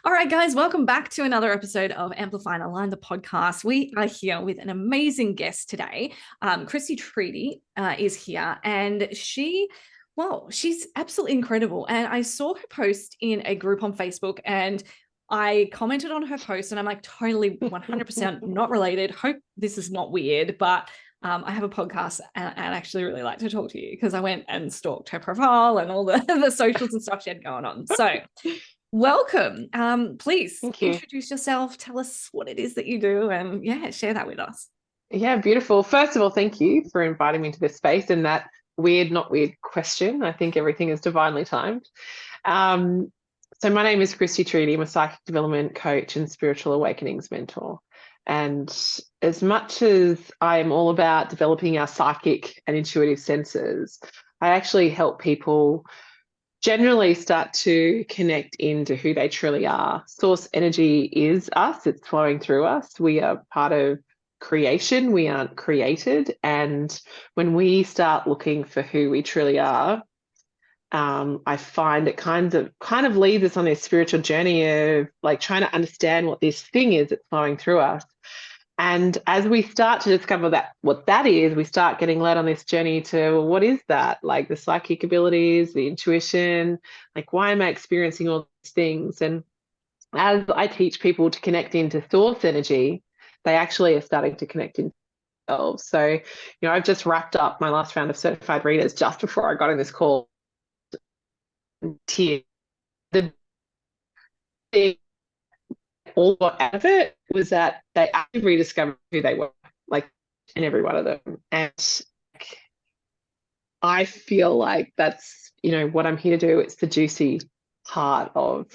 All right, guys, welcome back to another episode of Amplify Align, the podcast. We are here with an amazing guest today. Kristy Trede is here, and she's absolutely incredible. And I saw her post in a group on Facebook, and I commented on her post, and I'm like, totally 100% not related. Hope this is not weird, but I have a podcast and actually really like to talk to you because I went and stalked her profile and all the socials and stuff she had going on. So welcome. Please Thank you. introduce yourself, tell us what it is that you do, and share that with us. Yeah, beautiful. First of all, thank you for inviting me to this space and that weird, not weird question. I think everything is divinely timed. Um, so my name is Kristy Trede. I'm a psychic development coach and spiritual awakenings mentor. And as much as I am all about developing our psychic and intuitive senses, I actually help people generally start to connect into who they truly are. Source energy is us, it's flowing through us. We are part of creation, we aren't created. And when we start looking for who we truly are, I find it kind of leads us on this spiritual journey of like trying to understand what this thing is that's flowing through us. And as we start to discover that what that is, we start getting led on this journey to, well, what is that? Like the psychic abilities, the intuition, like why am I experiencing all these things? And as I teach people to connect into source energy, they actually are starting to connect in themselves. So, I've just wrapped up my last round of certified readers just before I got in this call. Tears. The big all got out of it was that they actually rediscovered who they were, like in every one of them. And I feel like that's, what I'm here to do. It's the juicy part of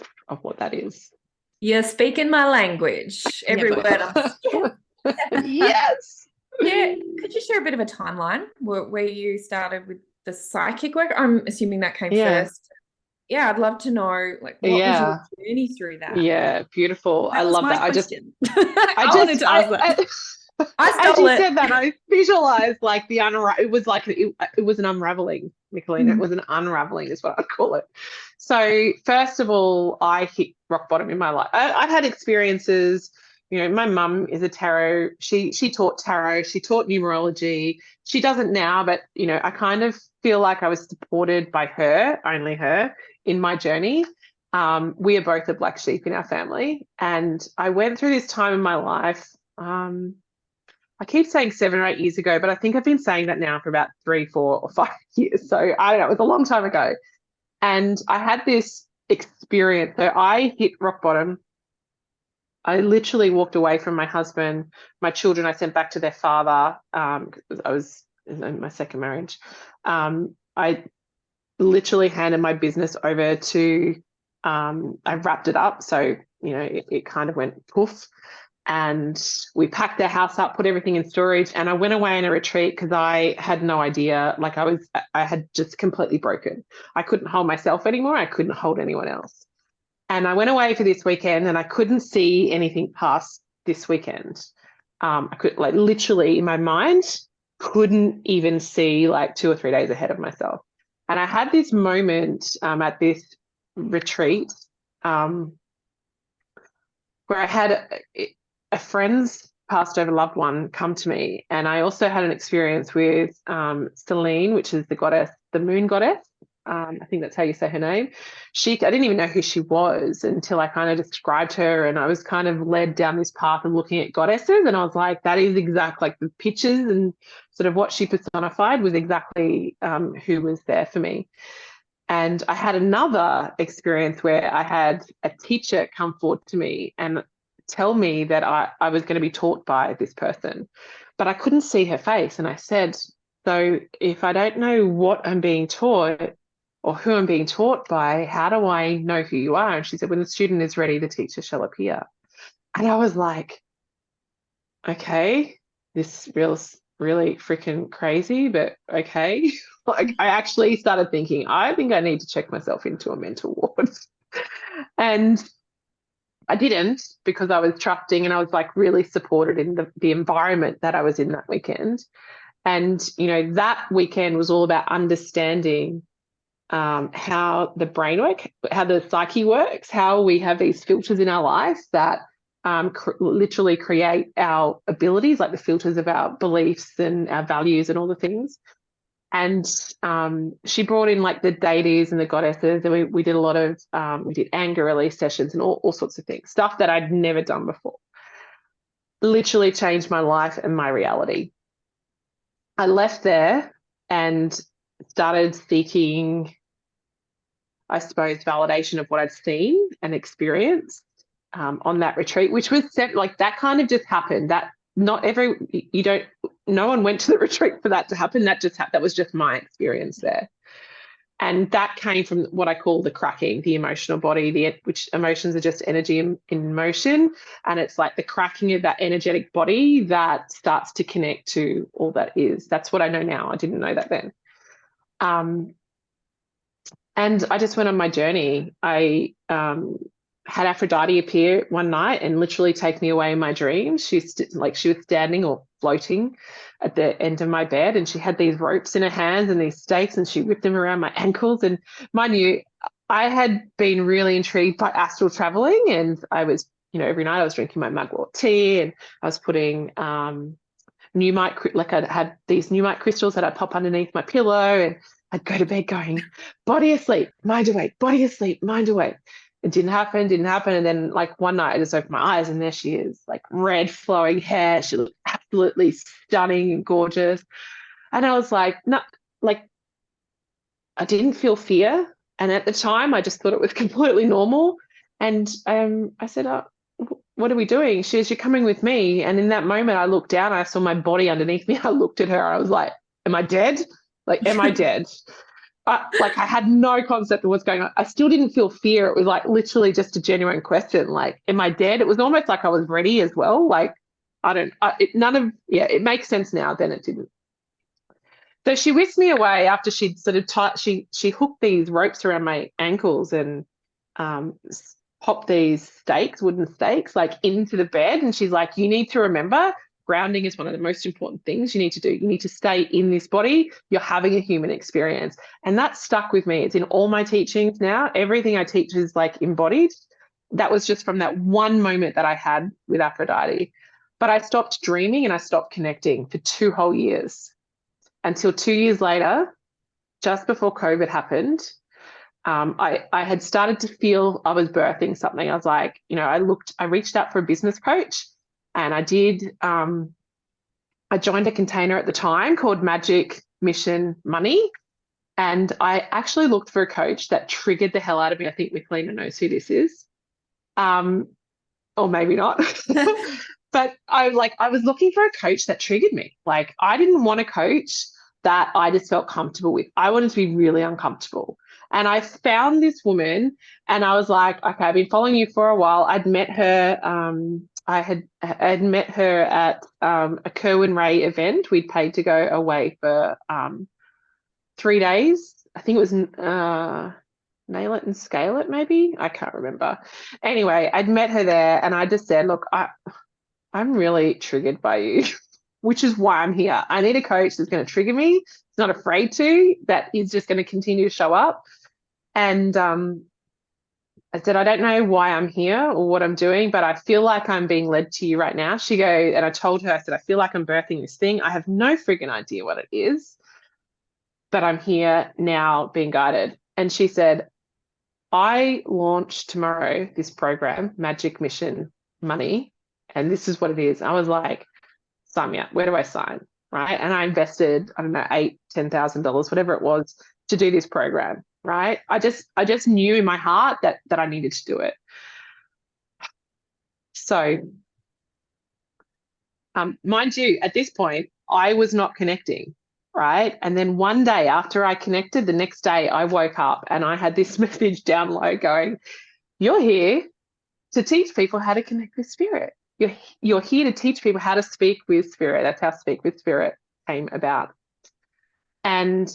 what that is. You're speaking my language. Every word. Yes. Yeah. Could you share a bit of a timeline where you started with the psychic work? I'm assuming that came first. Yeah, I'd love to know, like, what was your journey through that? Yeah, beautiful. I love that. I wanted to ask that. As you said that, I visualized like it was like it was an unraveling, Mikalena. It was an unraveling is what I'd call it. So first of all, I hit rock bottom in my life. I've had experiences. My mum is a tarot. She taught tarot. She taught numerology. She doesn't now, but I kind of feel like I was supported by her, only her, in my journey. We are both the black sheep in our family, and I went through this time in my life. I keep saying 7 or 8 years ago, but I think I've been saying that now for about 3, 4, or 5 years. So I don't know, it was a long time ago. And I had this experience. So I hit rock bottom. I literally walked away from my husband. My children I sent back to their father. I was in my second marriage. I literally handed my business over to, I wrapped it up. So, it kind of went poof. And we packed their house up, put everything in storage, and I went away on a retreat because I had no idea. Like I had just completely broken. I couldn't hold myself anymore. I couldn't hold anyone else. And I went away for this weekend, and I couldn't see anything past this weekend. I could literally in my mind couldn't even see like 2 or 3 days ahead of myself. And I had this moment at this retreat where I had a friend's passed over loved one come to me, and I also had an experience with Selene, which is the goddess, the moon goddess. I think that's how you say her name. I didn't even know who she was until I kind of described her, and I was kind of led down this path of looking at goddesses, and I was like, that is exactly like the pictures and sort of what she personified was exactly who was there for me. And I had another experience where I had a teacher come forward to me and tell me that I was going to be taught by this person, but I couldn't see her face. And I said, so if I don't know what I'm being taught or who I'm being taught by, how do I know who you are? And she said, when the student is ready, the teacher shall appear. And I was like, okay, this feels really freaking crazy, but okay. Like I actually started thinking, I think I need to check myself into a mental ward. And I didn't, because I was trusting and I was like really supported in the environment that I was in that weekend. And, that weekend was all about understanding how the brain works, how the psyche works, how we have these filters in our life that literally create our abilities, like the filters of our beliefs and our values and all the things. And she brought in like the deities and the goddesses, and we did a lot of, we did anger release sessions and all sorts of things, stuff that I'd never done before. Literally changed my life and my reality. I left there and started seeking, I suppose, validation of what I'd seen and experienced on that retreat, which was like that kind of just happened. That no one went to the retreat for that to happen. That was just my experience there. And that came from what I call the cracking, the emotional body, which emotions are just energy in motion. And it's like the cracking of that energetic body that starts to connect to all that is. That's what I know now. I didn't know that then. And I just went on my journey. I had Aphrodite appear one night and literally take me away in my dreams. She was standing or floating at the end of my bed, and she had these ropes in her hands and these stakes, and she whipped them around my ankles. And mind you, I had been really intrigued by astral traveling, and I was, every night I was drinking my mugwort tea, and I was putting Numite, like I had these Numite crystals that I'd pop underneath my pillow, and I'd go to bed going, body asleep, mind awake, body asleep, mind awake. It didn't happen. And then like one night I just opened my eyes and there she is, like red flowing hair. She looked absolutely stunning and gorgeous. And I was like, no, like I didn't feel fear. And at the time I just thought it was completely normal. And I said, oh, what are we doing? She said, you're coming with me. And in that moment I looked down, I saw my body underneath me. I looked at her. I was like, am I dead? Like, am I dead? I had no concept of what's going on. I still didn't feel fear. It was like literally just a genuine question. Like, am I dead? It was almost like I was ready as well. Like, it makes sense now. Then it didn't. So she whisked me away after she'd sort of she hooked these ropes around my ankles and popped these wooden stakes, like into the bed. And she's like, you need to remember, grounding is one of the most important things you need to do. You need to stay in this body. You're having a human experience. And that stuck with me. It's in all my teachings now. Everything I teach is like embodied. That was just from that one moment that I had with Aphrodite. But I stopped dreaming and I stopped connecting for 2 whole years until 2 years later, just before COVID happened. I had started to feel I was birthing something. I was like, I reached out for a business coach. And I did, I joined a container at the time called Magic Mission Money. And I actually looked for a coach that triggered the hell out of me. I think Mikalena knows who this is. Or maybe not. But I was looking for a coach that triggered me. Like, I didn't want a coach that I just felt comfortable with. I wanted to be really uncomfortable. And I found this woman and I was like, okay, I've been following you for a while. I'd met her, I had met her at a Kerwin Ray event. We'd paid to go away for 3 days. I think it was Nail It and Scale It, maybe. I can't remember. Anyway, I'd met her there and I just said, look, I'm really triggered by you, which is why I'm here. I need a coach that's going to trigger me. It's not afraid to, that is just going to continue to show up. And I said, I don't know why I'm here or what I'm doing, but I feel like I'm being led to you right now. And I told her, I said, I feel like I'm birthing this thing. I have no friggin' idea what it is, but I'm here now being guided. And she said, I launch tomorrow this program, Magic Mission Money, and this is what it is. I was like, sign me up. Where do I sign? Right. And I invested, I don't know, $8,000-$10,000, whatever it was, to do this program. Right. I just knew in my heart that I needed to do it. So, mind you, at this point, I was not connecting. Right. And then one day after I connected, the next day I woke up and I had this message down low going, you're here to teach people how to connect with spirit. You're here to teach people how to speak with spirit. That's how Speak with Spirit came about. And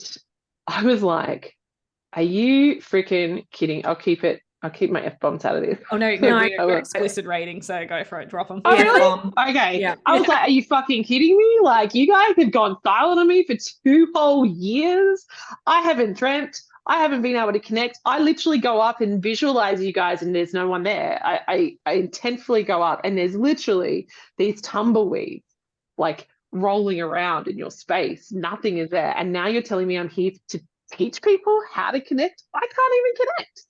I was like, are you freaking kidding? I'll keep my F-bombs out of this. Oh, no, we're explicit rating, so go for it. Drop them. Oh, really? Okay. Yeah. I was like, are you fucking kidding me? Like, you guys have gone silent on me for 2 whole years. I haven't dreamt. I haven't been able to connect. I literally go up and visualize you guys and there's no one there. I intentfully go up and there's literally these tumbleweeds like rolling around in your space. Nothing is there. And now you're telling me I'm here to teach people how to connect? I can't even connect.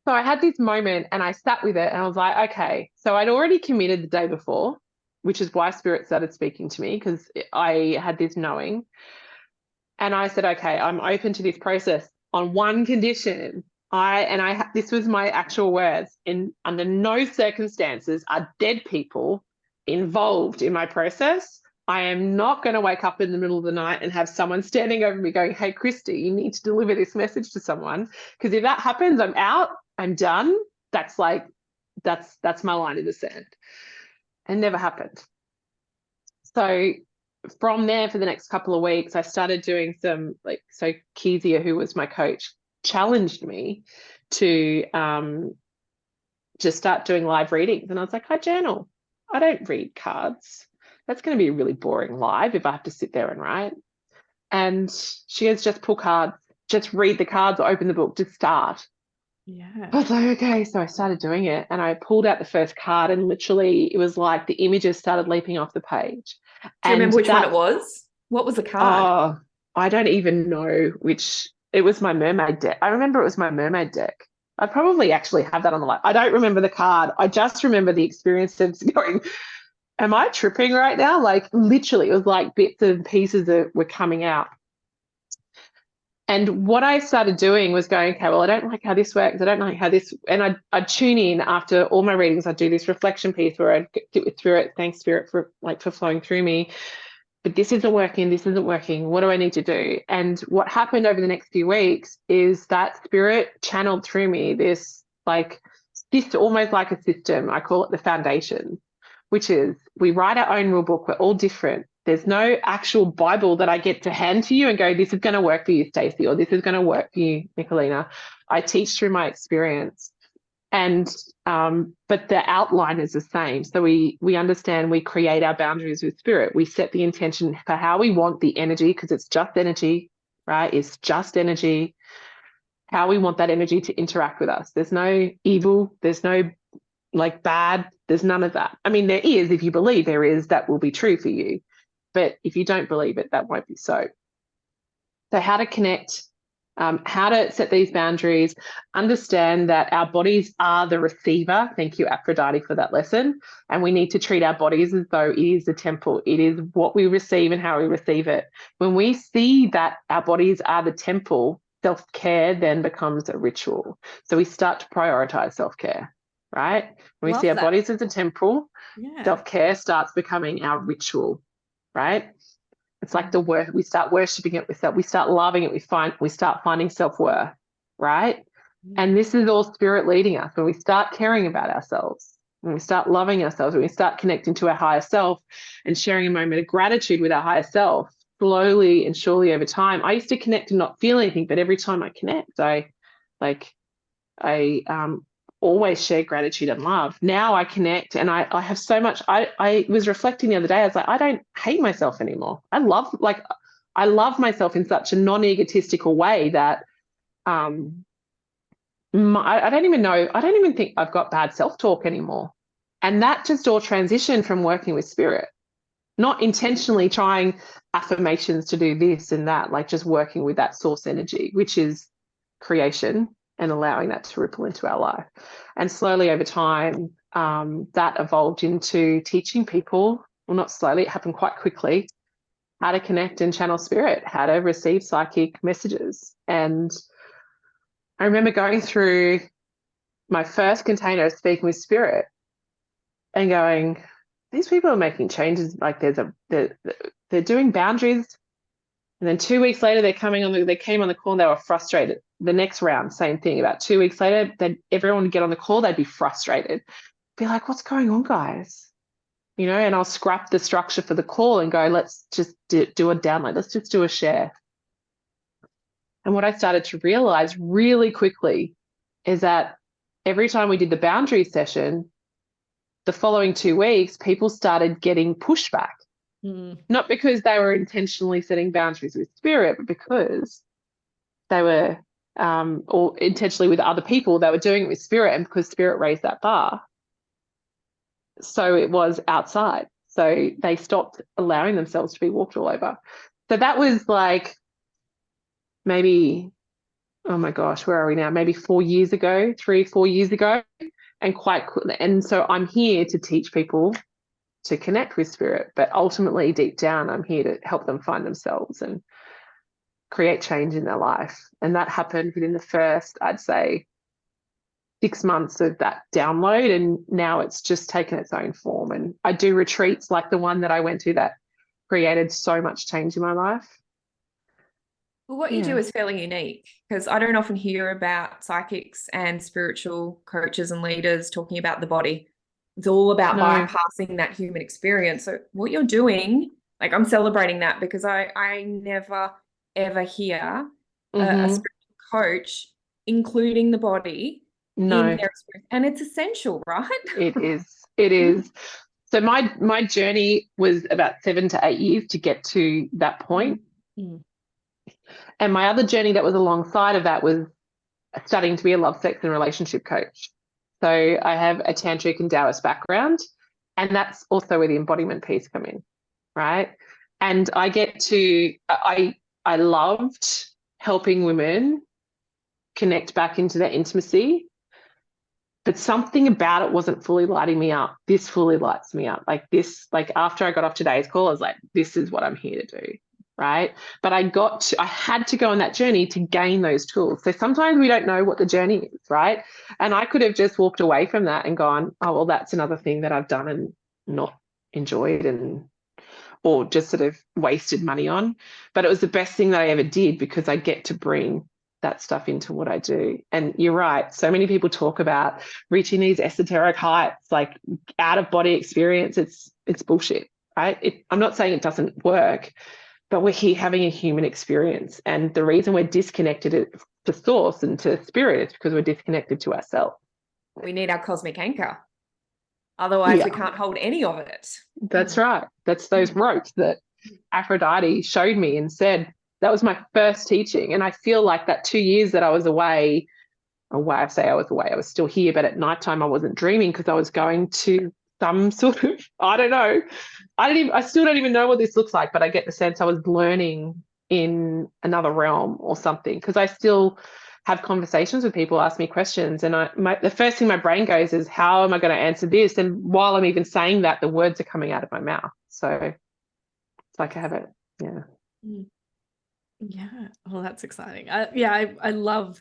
So I had this moment and I sat with it and I was like, okay. So I'd already committed the day before, which is why Spirit started speaking to me, because I had this knowing. And I said, okay, I'm open to this process on one condition. This was my actual words: under no circumstances are dead people involved in my process. I am not going to wake up in the middle of the night and have someone standing over me going, hey, Kristy, you need to deliver this message to someone. Because if that happens, I'm out, I'm done. That's my line in the sand. And never happened. So from there, for the next couple of weeks, I started doing some, so Kezia, who was my coach, challenged me to just start doing live readings. And I was like, I journal. I don't read cards. That's going to be really boring live if I have to sit there and write. And she goes, just pull cards, just read the cards or open the book, just start. Yeah. I was like, okay. So I started doing it and I pulled out the first card and literally it was like the images started leaping off the page. Do you remember which one it was? What was the card? Oh, I don't even know which. It was my mermaid deck. I remember it was my mermaid deck. I probably actually have that on the line. I don't remember the card. I just remember the experience of going, am I tripping right now? Like literally, it was like bits and pieces that were coming out. And what I started doing was going, okay, well, I don't like how this works. I don't like how this, and I'd tune in after all my readings. I'd do this reflection piece where I'd get with Spirit, thank Spirit for flowing through me. But this isn't working. This isn't working. What do I need to do? And what happened over the next few weeks is that Spirit channeled through me this almost like a system. I call it the foundation, which is we write our own rule book. We're all different. There's no actual Bible that I get to hand to you and go, this is going to work for you, Stacey, or this is going to work for you, Mikalena. I teach through my experience. And but the outline is the same. So we understand, we create our boundaries with Spirit. We set the intention for how we want the energy, because it's just energy, right? It's just energy. How we want that energy to interact with us. There's no evil. There's no bad. There's none of that. I mean, there is, if you believe there is, that will be true for you. But if you don't believe it, that won't be so. So how to connect, how to set these boundaries, understand that our bodies are the receiver. Thank you, Aphrodite, for that lesson. And we need to treat our bodies as though it is the temple. It is what we receive and how we receive it. When we see that our bodies are the temple, self-care then becomes a ritual. So we start to prioritize self-care, right? When we see our bodies as a temple, self-care starts becoming our ritual, right? It's like the work. We start worshiping it. We start loving it. We start finding self-worth, right? And this is all Spirit leading us. When we start caring about ourselves, when we start loving ourselves, when we start connecting to our higher self and sharing a moment of gratitude with our higher self, slowly and surely over time. I used to connect and not feel anything, but every time I connect, I always share gratitude and love. Now I connect and I have so much. I was reflecting the other day. I was like, I don't hate myself anymore. I love myself in such a non-egotistical way that I don't even think I've got bad self-talk anymore. And that just all transitioned from working with Spirit, not intentionally trying affirmations to do this and that, like just working with that source energy, which is creation, and allowing that to ripple into our life. And slowly over time, that evolved into teaching people, well, not slowly, it happened quite quickly, how to connect and channel Spirit, how to receive psychic messages. And I remember going through my first container of speaking with Spirit and going, these people are making changes. Like they're doing boundaries. And then 2 weeks later, they came on the call and they were frustrated. The next round, same thing. About 2 weeks later, everyone would get on the call, they'd be frustrated. Be like, what's going on, guys? You know, and I'll scrap the structure for the call and go, let's just do a download. Let's just do a share. And what I started to realize really quickly is that every time we did the boundary session, the following 2 weeks, people started getting pushback. Not because they were intentionally setting boundaries with Spirit, but because they were, or intentionally with other people, they were doing it with spirit, and because spirit raised that bar, so it was outside. So they stopped allowing themselves to be walked all over. So that was like maybe, oh my gosh, where are we now? Maybe 4 years ago, 3-4 years ago. And so I'm here to teach people to connect with spirit, but ultimately deep down, I'm here to help them find themselves and create change in their life. And that happened within the first, I'd say, 6 months of that download, and now it's just taken its own form. And I do retreats like the one that I went to that created so much change in my life. Well, what you do is fairly unique, because I don't often hear about psychics and spiritual coaches and leaders talking about the body. It's all about bypassing that human experience. So what you're doing, like, I'm celebrating that, because I never, ever hear a spiritual coach including the body in their experience. And it's essential, right? It is. It is. So my journey was about 7 to 8 years to get to that point. And my other journey that was alongside of that was studying to be a love, sex, and relationship coach. So I have a tantric and Taoist background, and that's also where the embodiment piece come in, right? And I loved helping women connect back into their intimacy, but something about it wasn't fully lighting me up. This fully lights me up. Like this, like after I got off today's call, I was like, this is what I'm here to do. Right. But I had to go on that journey to gain those tools. So sometimes we don't know what the journey is. Right. And I could have just walked away from that and gone, oh, well, that's another thing that I've done and not enjoyed or just sort of wasted money on. But it was the best thing that I ever did, because I get to bring that stuff into what I do. And you're right. So many people talk about reaching these esoteric heights, like out of body experience. It's bullshit. Right. I'm not saying it doesn't work, but we're here having a human experience. And the reason we're disconnected to source and to spirit is because we're disconnected to ourselves. We need our cosmic anchor. Otherwise, we can't hold any of it. That's right. That's those ropes that Aphrodite showed me and said, that was my first teaching. And I feel like that 2 years that I was away, I say I was away, I was still here, but at nighttime I wasn't dreaming, because I was going to some sort of, I don't know. I still don't even know what this looks like, but I get the sense I was learning in another realm or something, because I still have conversations with people, ask me questions, and the first thing my brain goes is, how am I going to answer this? And while I'm even saying that, the words are coming out of my mouth. So it's like I have it. Yeah. Well, that's exciting. I love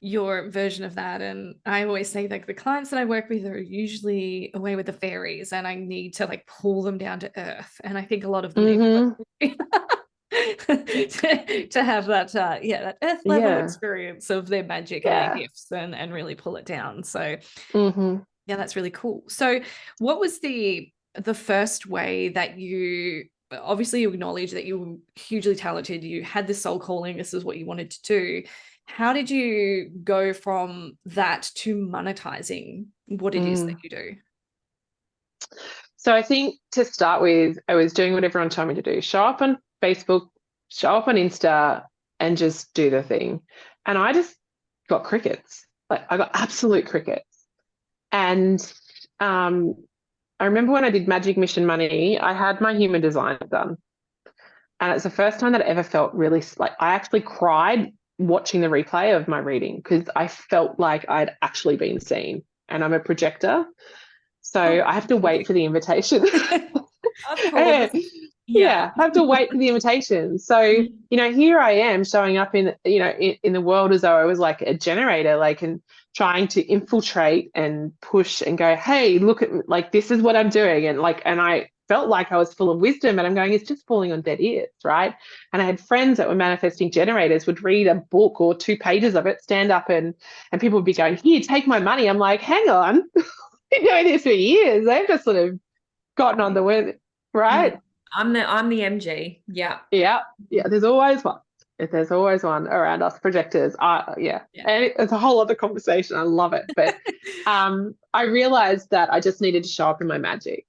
your version of that. And I always say, like, the clients that I work with are usually away with the fairies, and I need to like pull them down to earth. And I think a lot of them need to have that that earth level experience of their magic and their gifts, and really pull it down. So that's really cool. So what was the first way that you acknowledge that you were hugely talented, you had this soul calling, this is what you wanted to do? How did you go from that to monetizing what it is that you do? So I think to start with, I was doing what everyone told me to do: show up on Facebook, show up on Insta, and just do the thing. And I just got crickets. Like, I got absolute crickets. And I remember when I did Magic Mission Money, I had my human design done. And it's the first time that I ever felt really, like, I actually cried watching the replay of my reading, because I felt like I'd actually been seen. And I'm a projector, so I have to wait for the invitation. Of course. I have to wait for the invitation. So, here I am showing up in the world as though I was like a generator, like, and trying to infiltrate and push and go, hey, look at, like, this is what I'm doing. And I felt like I was full of wisdom, and I'm going, it's just falling on dead ears, right? And I had friends that were manifesting generators, would read a book or 2 pages of it, stand up, and people would be going, here, take my money. I'm like, hang on, I've been doing this for years. They've just sort of gotten on the way, right? I'm the MG. Yeah. There's always one. There's always one around us projectors. And it's a whole other conversation. I love it. But I realized that I just needed to show up in my magic,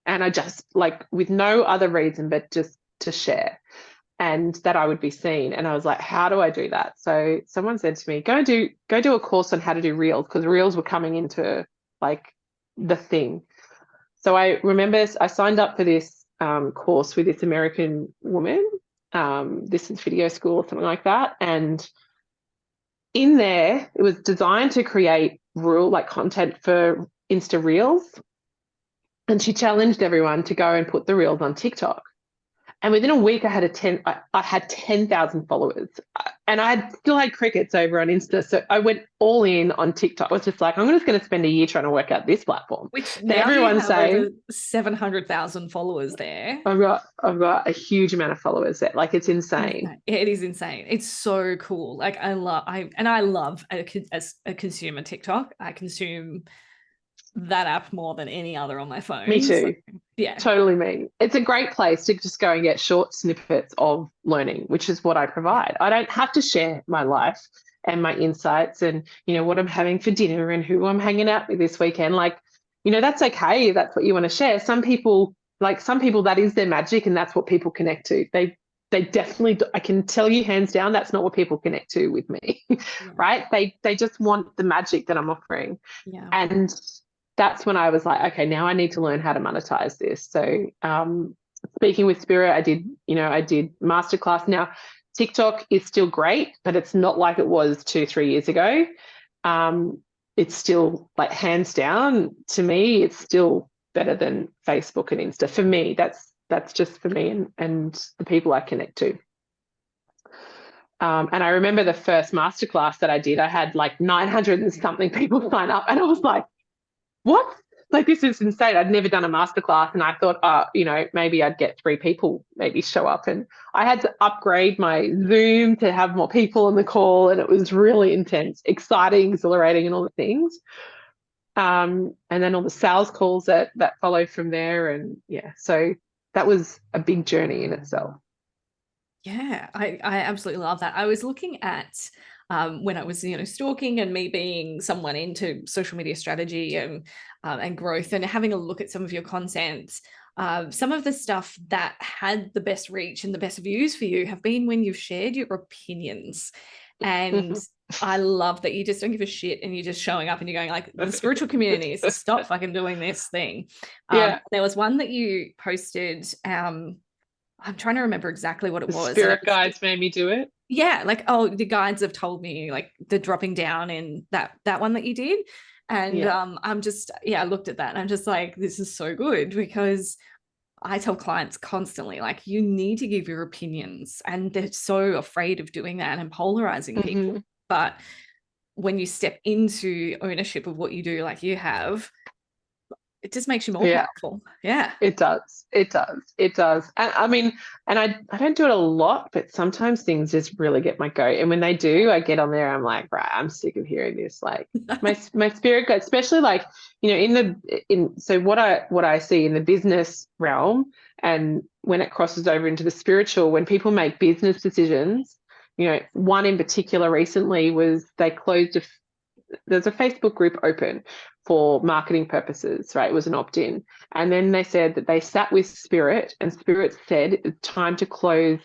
and I just, like, with no other reason but just to share. and that I would be seen. And I was like, how do I do that? So someone said to me, go do a course on how to do reels, because reels were coming into like the thing. So I remember I signed up for this course with this American woman. This is video school or something like that. And in there, it was designed to create content for Insta Reels. And she challenged everyone to go and put the reels on TikTok. And within a week, I had 10,000 followers, and I still had crickets over on Insta. So I went all in on TikTok. I was just like, I'm just going to spend a year trying to work out this platform. Which now everyone's saying 700,000 followers there. I've got a huge amount of followers there. Like, it's insane. It is insane. It's so cool. Like, I love as a consumer TikTok. I consume that app more than any other on my phone. Me too. So, yeah, totally me. It's a great place to just go and get short snippets of learning, which is what I provide. I don't have to share my life and my insights and, what I'm having for dinner and who I'm hanging out with this weekend. Like, that's okay. That's what you want to share. Some people, that is their magic, and that's what people connect to. They definitely, I can tell you hands down, that's not what people connect to with me, right? They just want the magic that I'm offering. Yeah. And that's when I was like, okay, now I need to learn how to monetize this. So speaking with Spirit, I did masterclass. Now, TikTok is still great, but it's not like it was 2-3 years ago. It's still, like, hands down, to me, it's still better than Facebook and Insta. For me, that's just for me and the people I connect to. And I remember the first masterclass that I did, I had like 900 and something people sign up, and I was like, what? Like, this is insane. I'd never done a masterclass, and I thought, maybe I'd get 3 people maybe show up. And I had to upgrade my Zoom to have more people on the call, and it was really intense, exciting, exhilarating, and all the things. And then all the sales calls that followed from there. And so that was a big journey in itself. Yeah, I absolutely love that. I was looking at when I was, stalking and me being someone into social media strategy and growth, and having a look at some of your content. Some of the stuff that had the best reach and the best views for you have been when you've shared your opinions. And I love that you just don't give a shit, and you're just showing up and you're going like, the spiritual community needs to stop fucking doing this thing. There was one that you posted. I'm trying to remember exactly what it was. Spirit guides made me do it. Yeah, like, the guides have told me, like, the dropping down in that one that you did. And I'm just, I looked at that and I'm just like, this is so good, because I tell clients constantly, like, you need to give your opinions, and they're so afraid of doing that and polarizing people. But when you step into ownership of what you do, like you have, it just makes you more powerful. Yeah, it does. And I mean, and I don't do it a lot, but sometimes things just really get my goat. And when they do, I get on there, I'm like, right, I'm sick of hearing this. Like, my spirit guide, especially like, so what I see in the business realm, and when it crosses over into the spiritual, when people make business decisions, one in particular recently was they closed there's a Facebook group open for marketing purposes, right? It was an opt-in. And then they said that they sat with Spirit, and Spirit said, it's time to close.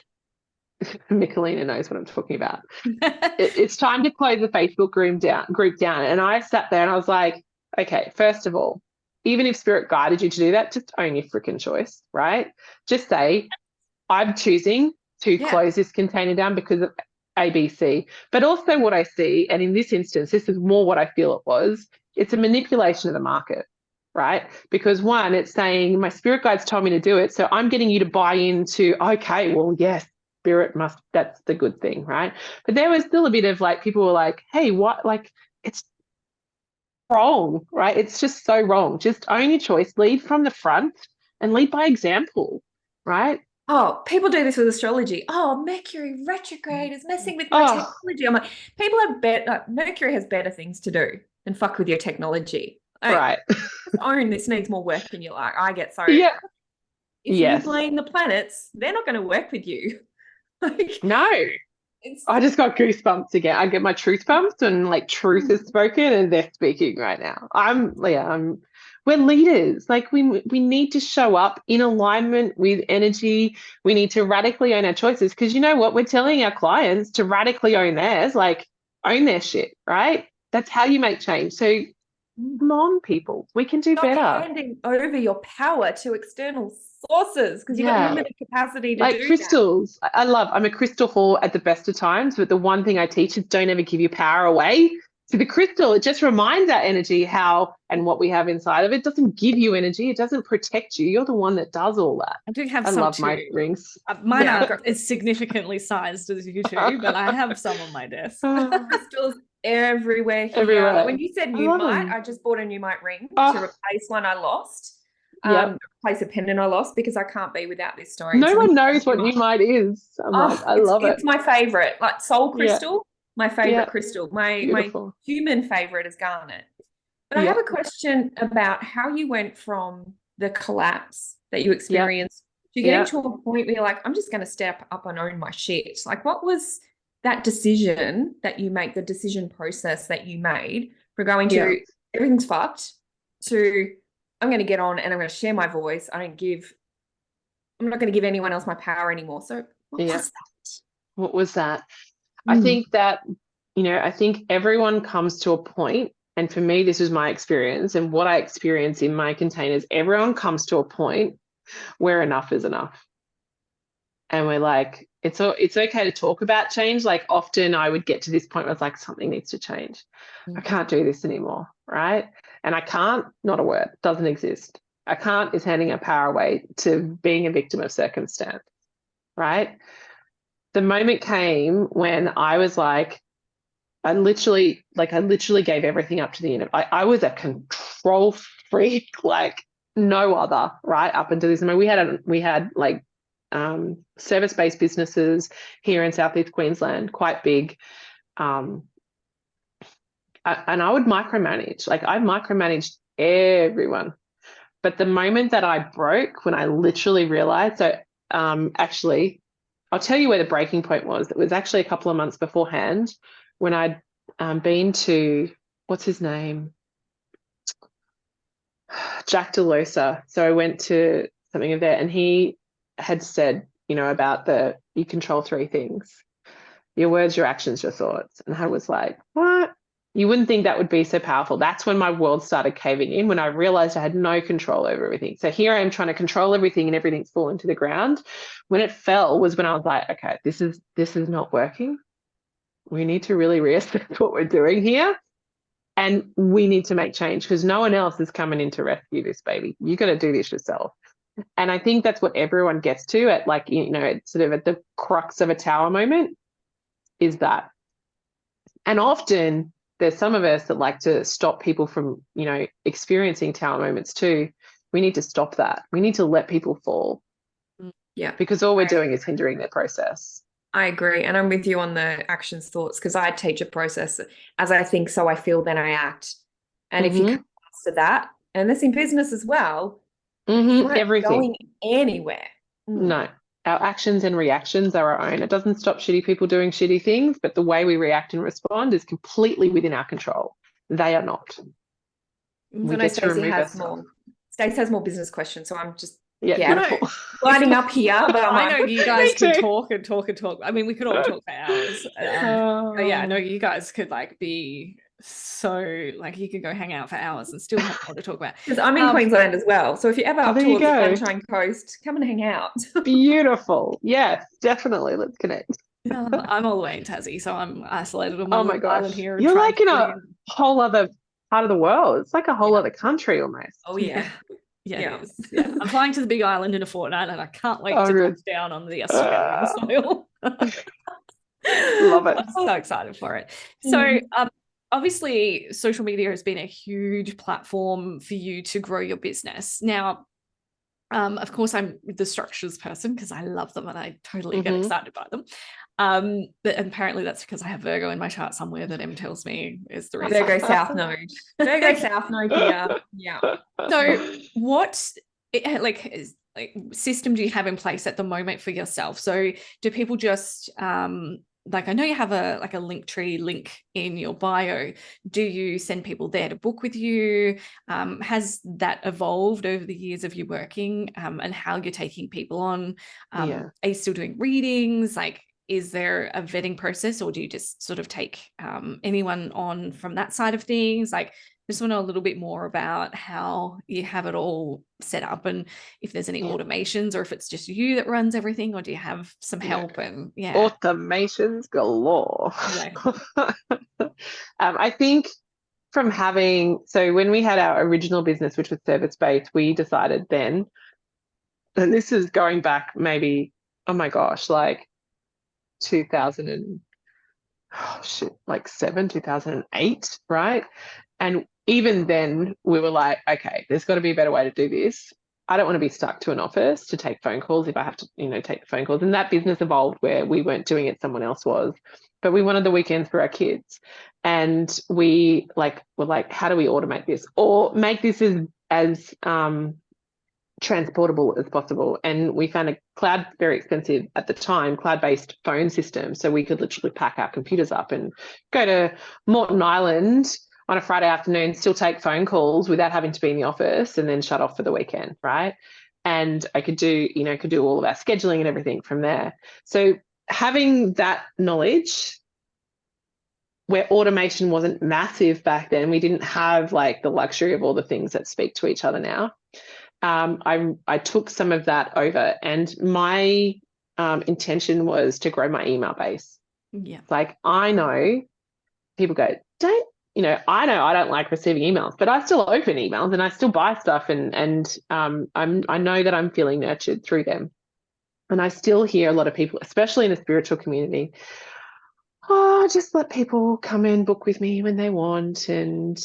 Mikalena knows what I'm talking about. It's time to close the Facebook group down. And I sat there and I was like, okay, first of all, even if Spirit guided you to do that, just own your freaking choice, right? Just say, I'm choosing to close this container down because of ABC. But also what I see, and in this instance, this is more what I feel it was, it's a manipulation of the market, right? Because one, it's saying my spirit guides told me to do it, so I'm getting you to buy into, okay, well, yes, spirit must, that's the good thing, right? But there was still a bit of like, people were like, hey, what, like, it's wrong, right? It's just so wrong. Just own your choice, lead from the front and lead by example, right? Oh, people do this with astrology. Oh, Mercury retrograde is messing with my technology. I'm like, people have Mercury has better things to do than fuck with your technology. Right. Own this needs more work than you like. I get so. Yeah. If you blame the planets, they're not going to work with you. No. I just got goosebumps again. I get my truth bumps when like truth is spoken and they're speaking right now. We're leaders. Like we need to show up in alignment with energy. We need to radically own our choices, because you know what? We're telling our clients to radically own theirs, like own their shit, right? That's how you make change. So come on, people, we can do Stop better. handing over your power to external sources, because you've got limited capacity to like do crystals. I'm a crystal whore at the best of times, but the one thing I teach is don't ever give your power away to the crystal. It just reminds that energy how and what we have inside of it. It doesn't give you energy. It doesn't protect you. You're the one that does all that. I do have I some love too. my rings. Mine aren't as significantly sized as you two, but I have some on my desk. Crystals everywhere here. Everywhere. When you said Numite, I just bought a Numite ring to replace one I lost. Replace a pendant I lost, because I can't be without this story. No one knows what Numite is. I love it. It's my favorite, like soul crystal. My favorite crystal. My human favorite is garnet. But I have a question about how you went from the collapse that you experienced to getting to a point where you're like, I'm just going to step up and own my shit. Like, what was that decision that you make, the decision process that you made for going to everything's fucked to I'm going to get on and I'm going to share my voice. I'm not going to give anyone else my power anymore. So what was that? What was that? I think that, I think everyone comes to a point, and for me, this was my experience and what I experience in my containers. Everyone comes to a point where enough is enough. And we're like, it's okay to talk about change. Like often I would get to this point where it's like, something needs to change. I can't do this anymore, right? And I can't, not a word, doesn't exist. I can't is handing our power away to being a victim of circumstance, right? The moment came when I was like, I literally gave everything up to the universe. I was a control freak like no other, right? Up until this moment, we had like service-based businesses here in Southeast Queensland, quite big. And I would micromanage. Like I micromanaged everyone. But the moment that I broke, when I literally realized, actually, I'll tell you where the breaking point was. It was actually a couple of months beforehand when I'd been to, what's his name? Jack DeLosa. So I went to something of that, and he had said, about you control 3 things: your words, your actions, your thoughts. And I was like, what? You wouldn't think that would be so powerful. That's when my world started caving in, when I realized I had no control over everything. So here I am trying to control everything and everything's fallen to the ground. When it fell was when I was like, okay, this is not working. We need to really reassess what we're doing here. And we need to make change, because no one else is coming in to rescue this baby. You got to do this yourself. And I think that's what everyone gets to at sort of at the crux of a tower moment, is that. And often there's some of us that like to stop people from, experiencing tower moments too. We need to stop that. We need to let people fall. Yeah. Because all we're doing is hindering their process. I agree. And I'm with you on the actions, thoughts, because I teach a process: as I think, so I feel, then I act. And if you come to that, and this in business as well, you aren't everything going anywhere. No. Our actions and reactions are our own. It doesn't stop shitty people doing shitty things, but the way we react and respond is completely within our control. They are not. Stacey has more business questions, so I'm just lighting up here. But I know you guys could talk and talk and talk. I mean, we could all talk for hours. I know you guys could be so you could go hang out for hours and still have more to talk about. Because I'm in Queensland as well, so if you're ever up towards the Sunshine Coast, come and hang out. Beautiful. Yes, definitely. Let's connect. I'm all the way in Tassie, so I'm isolated on my island here. You're like in a whole other part of the world. It's like a whole other country almost. Oh yeah. Yeah. I'm flying to the big island in a fortnight, and I can't wait to touch down on the Australian soil. Love it. I'm so excited for it. So obviously social media has been a huge platform for you to grow your business. Now, of course, I'm the structures person because I love them and I totally get excited by them. But apparently that's because I have Virgo in my chart somewhere that M tells me is the reason. Virgo South Node. Virgo South Node here. Yeah. So what system do you have in place at the moment for yourself? So do people just like I know you have a Linktree link in your bio. Do you send people there to book with you? Has that evolved over the years of you working, and how you're taking people on? Are you still doing readings? Like, is there a vetting process, or do you just sort of take anyone on from that side of things? Like, just want to know a little bit more about how you have it all set up, and if there's any automations, or if it's just you that runs everything, or do you have some help? And automations galore. I think from so when we had our original business, which was service-based, we decided then, and this is going back maybe, oh my gosh, like 2007, 2008, right? And even then we were like, okay, there's got to be a better way to do this. I don't want to be stuck to an office to take phone calls if I have to, take the phone calls. And that business evolved where we weren't doing it, someone else was. But we wanted the weekends for our kids. And we were like, how do we automate this or make this as transportable as possible? And we found a very expensive at the time, cloud-based phone system. So we could literally pack our computers up and go to Moreton Island on a Friday afternoon, still take phone calls without having to be in the office, and then shut off for the weekend, right? And I could do all of our scheduling and everything from there. So having that knowledge, where automation wasn't massive back then, we didn't have like the luxury of all the things that speak to each other now. I took some of that over, and my intention was to grow my email base. Yeah. Like, I know people go, I know I don't like receiving emails, but I still open emails and I still buy stuff, and I know that I'm feeling nurtured through them. And I still hear a lot of people, especially in the spiritual community, just let people come and book with me when they want, and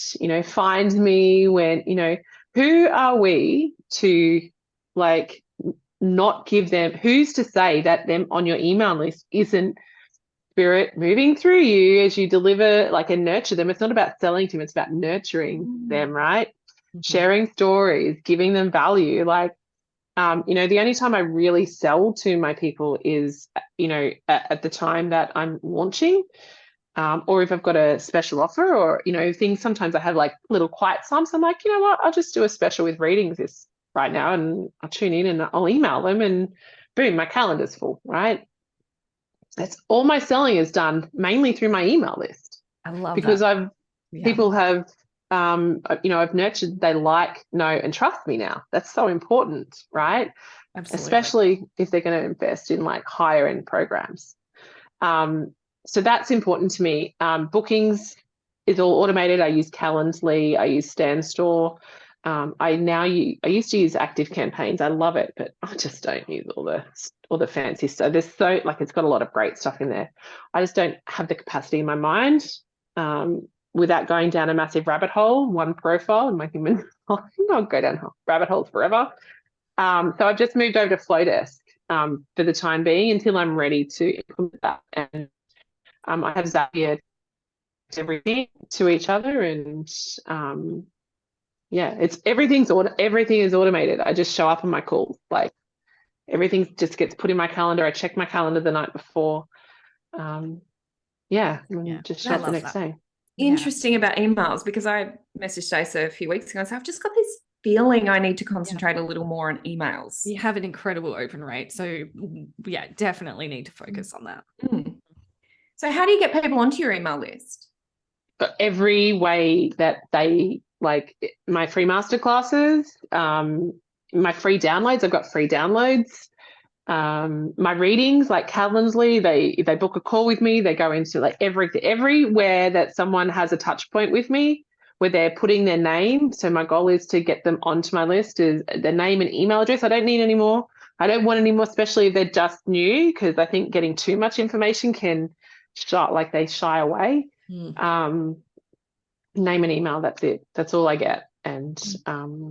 find me when, who are we to not give them, who's to say that them on your email list isn't spirit moving through you as you deliver and nurture them? It's not about selling to them, it's about nurturing them, right? Sharing stories, giving them value. The only time I really sell to my people is at the time that I'm launching, or if I've got a special offer, or things. Sometimes I have little quiet slumps. I'm like, you know what, I'll just do a special with readings this right now, and I'll tune in and I'll email them, and boom, my calendar's full, right? That's all my selling is done mainly through my email list. I love because that. People have, I've nurtured, they know and trust me now. That's so important, right? Absolutely. Especially if they're going to invest in higher end programs. So that's important to me. Bookings is all automated. I use Calendly, I use Standstore. I used to use Active Campaigns. I love it, but I just don't use all the fancy stuff. There's it's got a lot of great stuff in there. I just don't have the capacity in my mind, without going down a massive rabbit hole, one profile in my human life. I'll go down rabbit holes forever. So I've just moved over to Flowdesk for the time being until I'm ready to implement that. And I have Zapier, everything to each other, and everything is automated. I just show up on my calls. Everything just gets put in my calendar. I check my calendar the night before. Just show up the next day. Interesting about emails, because I messaged Stacey a few weeks ago and said, I've just got this feeling I need to concentrate a little more on emails. You have an incredible open rate. So definitely need to focus on that. So how do you get people onto your email list? Every way that they my free masterclasses, my free downloads. I've got free downloads. My readings, Calendly, they book a call with me. They go into everywhere that someone has a touch point with me, where they're putting their name. So my goal is to get them onto my list, is their name and email address. I don't need any more. I don't want any more, especially if they're just new, because I think getting too much information can they shy away. Name and email, that's it. That's all I get. And so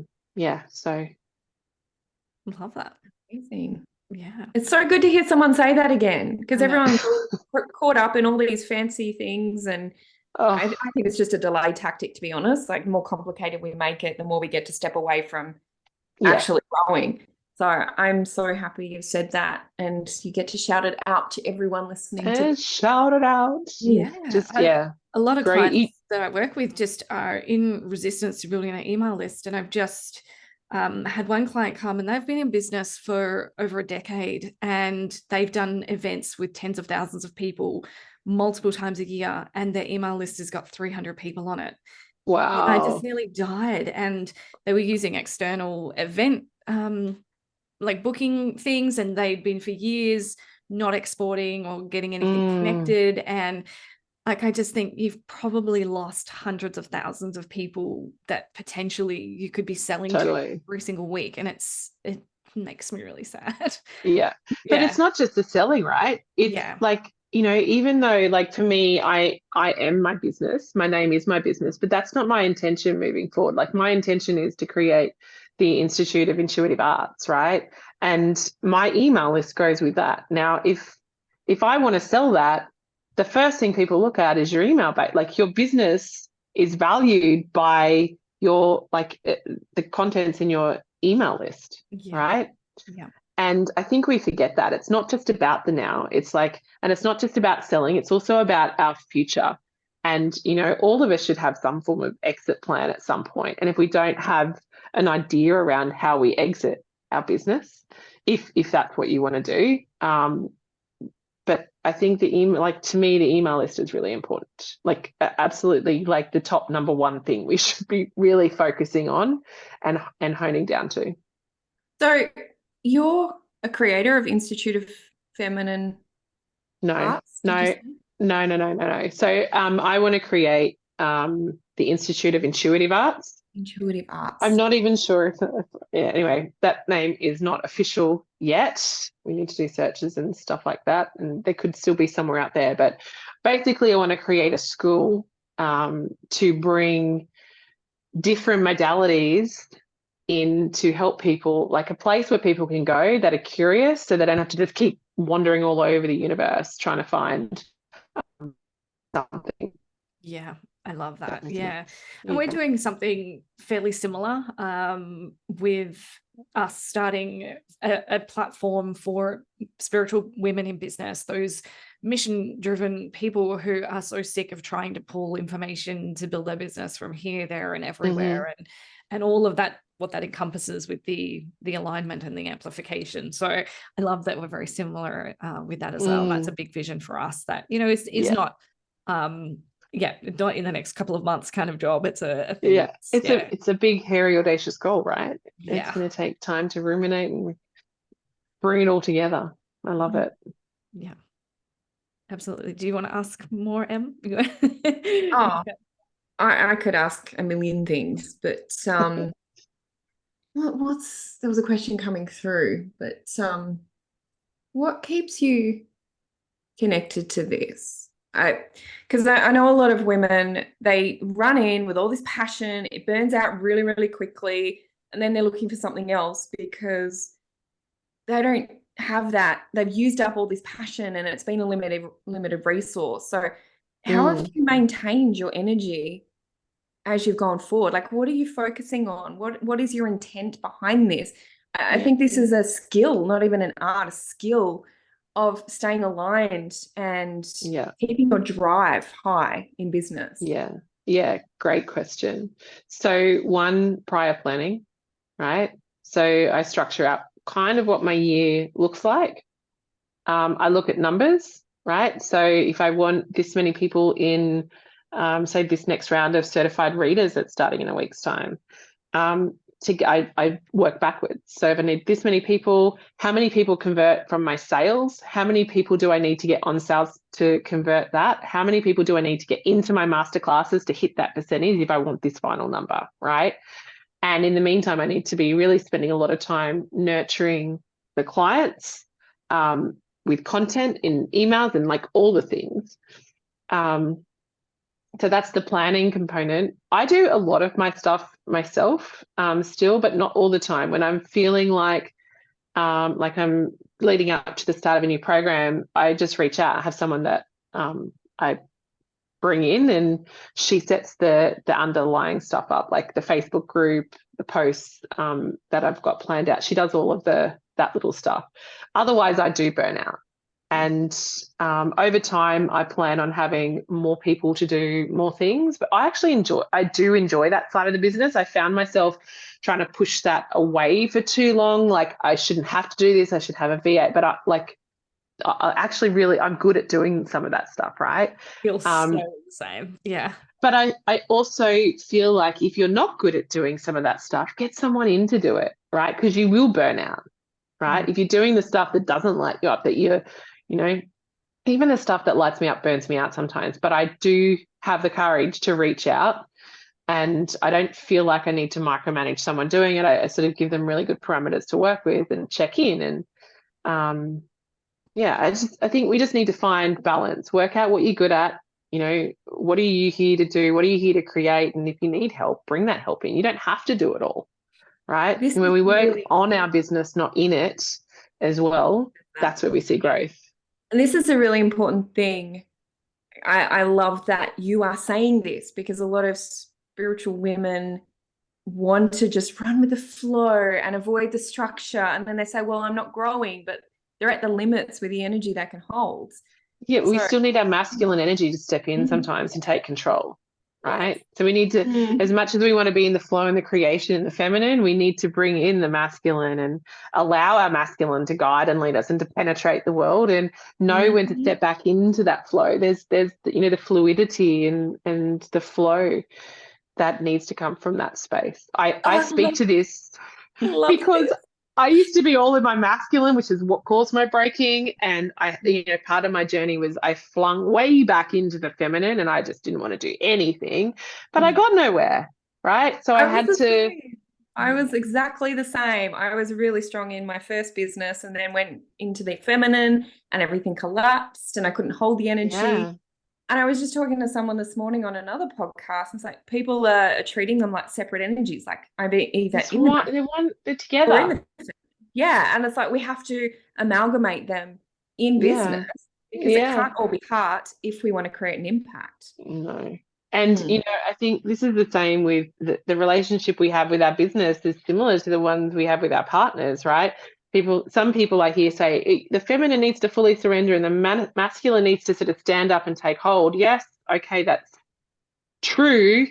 love that. Amazing. Yeah, it's so good to hear someone say that again, because everyone's caught up in all these fancy things, and I think it's just a delay tactic, to be honest. The more complicated we make it, the more we get to step away from actually growing. So I'm so happy you said that, and you get to shout it out to everyone listening to this. Shout it out. A lot of Great. clients that I work with just are in resistance to building an email list. And I've just had one client come, and they've been in business for over a decade, and they've done events with tens of thousands of people multiple times a year, and their email list has got 300 people on it. Wow. And I just nearly died. And they were using external event like booking things, and they'd been for years not exporting or getting anything connected. And like, I just think you've probably lost hundreds of thousands of people that potentially you could be selling to every single week. And it makes me really sad. Yeah. But it's not just the selling, right? It's like, you know, even though, like, for me, I am my business, my name is my business, but that's not my intention moving forward. Like, my intention is to create the Institute of Intuitive Arts, right? And my email list goes with that. Now, if I want to sell that, the first thing people look at is your email base. Like, your business is valued by your, like, the contents in your email list, right? Yeah. And I think we forget that. It's not just about the now. It's like, and it's not just about selling. It's also about our future. And, you know, all of us should have some form of exit plan at some point. And if we don't have an idea around how we exit our business, if that's what you want to do, but I think the email, like, to me, the email list is really important. Like, absolutely, like, the top number one thing we should be really focusing on and honing down to. So you're a creator of Institute of Feminine Arts? No. So I want to create the Institute of Intuitive Arts. Intuitive Arts. I'm not even sure if anyway, that name is not official yet. We need to do searches and stuff like that, and there could still be somewhere out there. But basically, I want to create a school to bring different modalities in to help people, like a place where people can go that are curious, so they don't have to just keep wandering all over the universe trying to find something. Yeah, I love that. Yeah. And we're doing something fairly similar with us starting a platform for spiritual women in business, those mission-driven people who are so sick of trying to pull information to build their business from here, there, and everywhere, and all of that, what that encompasses with the alignment and the amplification. So I love that we're very similar with that as well. That's a big vision for us, that, you know, it's not not in the next couple of months kind of job. It's a thing. It's a big, hairy, audacious goal, right? Yeah. It's going to take time to ruminate and bring it all together. I love it. Yeah, absolutely. Do you want to ask more, Em? I could ask a million things, but there was a question coming through, but what keeps you connected to this? Because I know a lot of women, they run in with all this passion, it burns out really, really quickly, and then they're looking for something else because they don't have that. They've used up all this passion and it's been a limited resource. So how have you maintained your energy as you've gone forward? Like, what are you focusing on? What is your intent behind this? I think this is a skill, not even an art, a skill of staying aligned and keeping your drive high in business. Great question. So, one, prior planning, right? So I structure out kind of what my year looks like. I look at numbers, right? So if I want this many people in, say, this next round of certified readers that's starting in a week's time, I work backwards. So if I need this many people, how many people convert from my sales? How many people do I need to get on sales to convert that? How many people do I need to get into my masterclasses to hit that percentage if I want this final number, right? And in the meantime, I need to be really spending a lot of time nurturing the clients with content in emails and like all the things. So that's the planning component. I do a lot of my stuff myself still, but not all the time. When I'm feeling like I'm leading up to the start of a new program, I just reach out. I have someone that I bring in, and she sets the underlying stuff up, like the Facebook group, the posts that I've got planned out. She does all of that little stuff. Otherwise, I do burn out. And over time, I plan on having more people to do more things. But I do enjoy that side of the business. I found myself trying to push that away for too long. Like, I shouldn't have to do this. I should have a V8. But I'm good at doing some of that stuff, right? Feel so the same. Yeah. But I also feel like if you're not good at doing some of that stuff, get someone in to do it, right? Because you will burn out, right? If you're doing the stuff that doesn't light you up, that even the stuff that lights me up burns me out sometimes. But I do have the courage to reach out, and I don't feel like I need to micromanage someone doing it. I sort of give them really good parameters to work with and check in. And I think we just need to find balance, work out what you're good at. What are you here to do? What are you here to create? And if you need help, bring that help in. You don't have to do it all, right? And when we work on our business, not in it as well, that's where we see growth. And this is a really important thing. I love that you are saying this, because a lot of spiritual women want to just run with the flow and avoid the structure. And then they say, well, I'm not growing, but they're at the limits with the energy they can hold. Yeah, we still need our masculine energy to step in sometimes and take control, right? Yes. So we need to, as much as we want to be in the flow and the creation and the feminine, we need to bring in the masculine and allow our masculine to guide and lead us and to penetrate the world, and know when to step back into that flow. There's the fluidity and the flow that needs to come from that space. I speak to this because I used to be all in my masculine, which is what caused my breaking. And part of my journey was I flung way back into the feminine, and I just didn't want to do anything, but I got nowhere. Right. So I was exactly the same. I was really strong in my first business, and then went into the feminine, and everything collapsed, and I couldn't hold the energy. Yeah. And I was just talking to someone this morning on another podcast, and it's like people are treating them like separate energies. Like I'm either they're together. Yeah, and it's like we have to amalgamate them in business, because it can't all be heart if we want to create an impact. No. And, I think this is the same with the relationship we have with our business is similar to the ones we have with our partners, right? Some people I hear say the feminine needs to fully surrender and the masculine needs to sort of stand up and take hold. Yes, okay, that's true,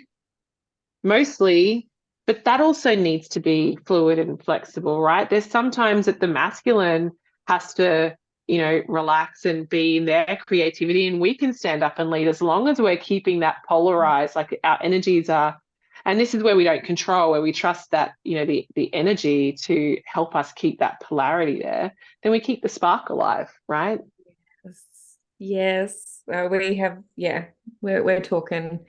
mostly, but that also needs to be fluid and flexible, right? There's sometimes that the masculine has to, relax and be in their creativity, and we can stand up and lead as long as we're keeping that polarized, like our energies are. And this is where we don't control, where we trust that, the energy to help us keep that polarity there. Then we keep the spark alive, right? Yes. We have, we're talking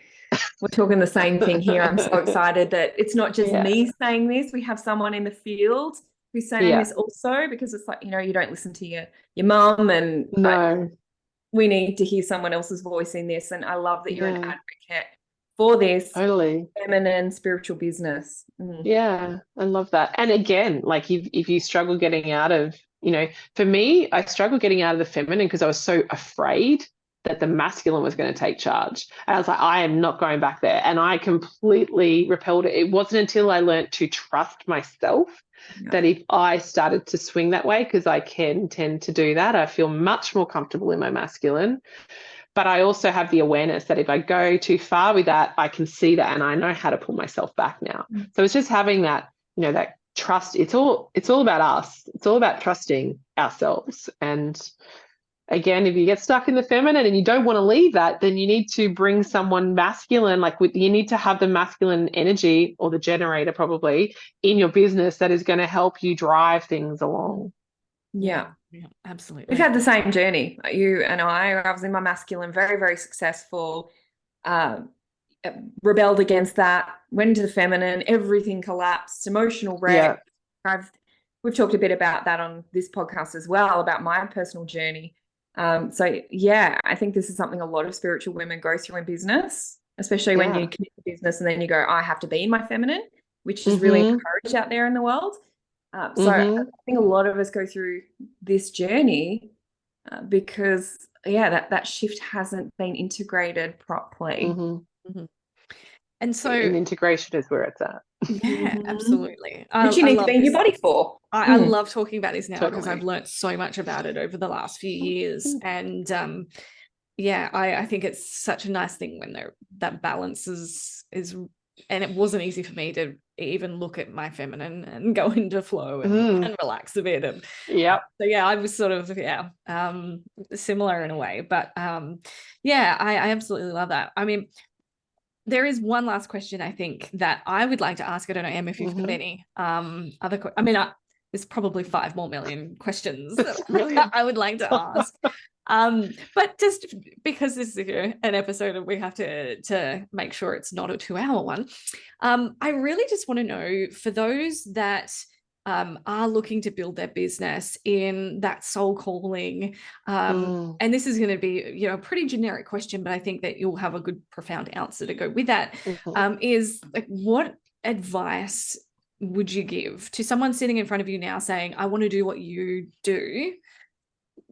the same thing here. I'm so excited that it's not just me saying this. We have someone in the field who's saying this also, because it's like, you don't listen to your mum, and we need to hear someone else's voice in this. And I love that you're an advocate for this feminine spiritual business. Yeah, I love that. And again, like if you struggle getting out of, for me, I struggled getting out of the feminine because I was so afraid that the masculine was going to take charge. And I was like, I am not going back there. And I completely repelled it. It wasn't until I learned to trust myself that if I started to swing that way, because I can tend to do that, I feel much more comfortable in my masculine. But I also have the awareness that if I go too far with that, I can see that, and I know how to pull myself back now. So it's just having that, that trust. It's all about us. It's all about trusting ourselves. And again, if you get stuck in the feminine and you don't want to leave that, then you need to bring someone masculine, you need to have the masculine energy, or the generator probably, in your business that is going to help you drive things along. Yeah, absolutely. We've had the same journey, you and I was in my masculine, very, very successful, rebelled against that, went into the feminine, everything collapsed, emotional wreck. We've talked a bit about that on this podcast as well, about my personal journey. I think this is something a lot of spiritual women go through in business, especially when you commit to business and then you go, I have to be in my feminine, which is really encouraged out there in the world. So I think a lot of us go through this journey because that shift hasn't been integrated properly. And so and integration is where it's at. Yeah, absolutely. Which you need to be in your body for. I love talking about this now because Totally. I've learned so much about it over the last few years. And I think it's such a nice thing when that balance is, and it wasn't easy for me to even look at my feminine and go into flow and relax a bit. And so I was sort of similar in a way, but I absolutely love that. I mean, there is one last question I think that I would like to ask. I don't know, Em, if you've got any other. I mean, there's probably 5 more million questions that I would like to ask. But just because this is an episode and we have to make sure it's not a 2-hour one, I really just want to know, for those that are looking to build their business in that soul calling, and this is going to be a pretty generic question, but I think that you'll have a good profound answer to go with that, is like, what advice would you give to someone sitting in front of you now saying, I want to do what you do?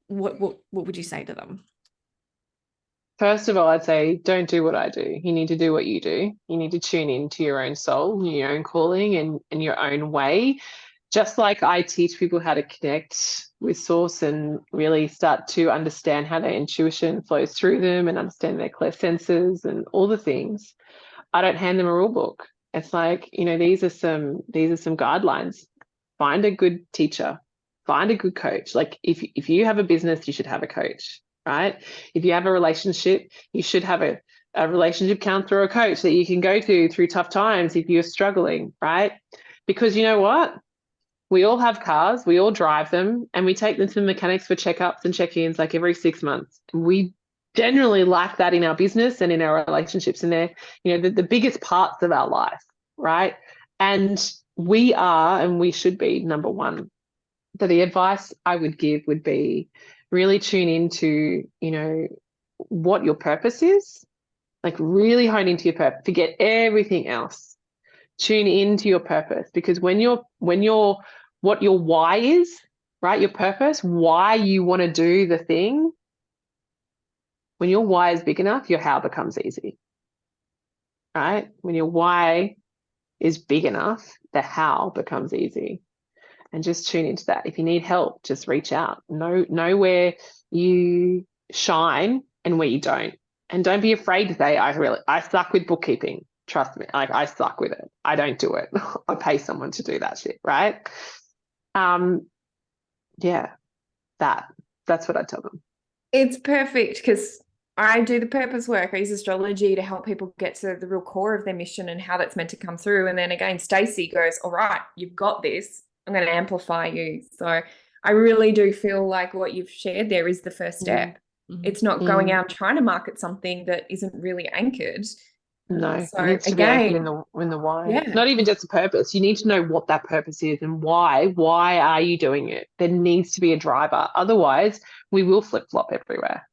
What would you say to them? First of all, I'd say, don't do what I do. You need to do what you do. You need to tune into your own soul, your own calling, and your own way. Just like I teach people how to connect with source and really start to understand how their intuition flows through them and understand their clairsenses and all the things, I don't hand them a rule book. It's like, these are some guidelines. Find a good teacher. Find a good coach. Like if you have a business, you should have a coach, right? If you have a relationship, you should have a relationship counselor or a coach that you can go to through tough times if you're struggling, right? Because you know what? We all have cars, we all drive them, and we take them to mechanics for checkups and check-ins like every 6 months. We generally like that in our business and in our relationships, and they're, the biggest parts of our life, right? And we are, and we should be, number one. So the advice I would give would be really tune into, what your purpose is, like really hone into your purpose, forget everything else. Tune into your purpose, because when you're what your why is, right? Your purpose, why you want to do the thing. When your why is big enough, your how becomes easy, right? When your why is big enough, the how becomes easy. And just tune into that. If you need help, just reach out. Know where you shine and where you don't. And don't be afraid to say, I suck with bookkeeping. Trust me, like I suck with it. I don't do it. I pay someone to do that shit, right? That's what I tell them. It's perfect, because I do the purpose work. I use astrology to help people get to the real core of their mission and how that's meant to come through. And then again, Stacey goes, all right, you've got this. I'm going to amplify you. So I really do feel like what you've shared there is the first step. It's not going out and trying to market something that isn't really anchored. No, so it needs to be anchored in the why. Yeah. Not even just a purpose. You need to know what that purpose is and why. Why are you doing it? There needs to be a driver. Otherwise, we will flip-flop everywhere.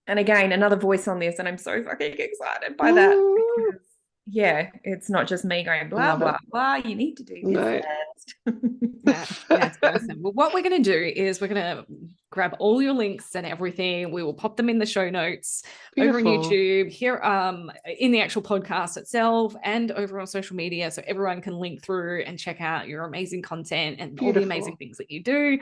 And again, another voice on this, and I'm so fucking excited by that. Because, it's not just me going blah, blah, blah. You need to do this first. That's awesome. Well, what we're going to do is we're going to grab all your links and everything. We will pop them in the show notes over on YouTube, here in the actual podcast itself, and over on social media, so everyone can link through and check out your amazing content and all the amazing things that you do.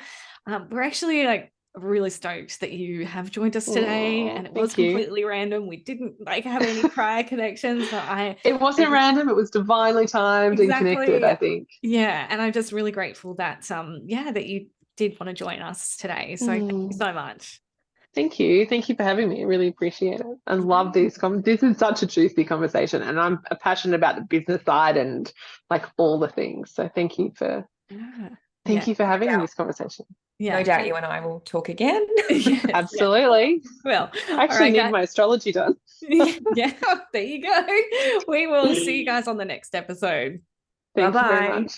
We're actually really stoked that you have joined us today, and it was completely random. We didn't have any prior connections, but it wasn't random, it was divinely timed and connected, I think. And I'm just really grateful that that you did want to join us today. So thank you so much. Thank you for having me. I really appreciate it. I love these this is such a juicy conversation, and I'm passionate about the business side and like all the things. So thank you for having this conversation. No doubt you and I will talk again. Absolutely. Well, I actually need my astrology done. There you go. We will see you guys on the next episode. Thank you very much.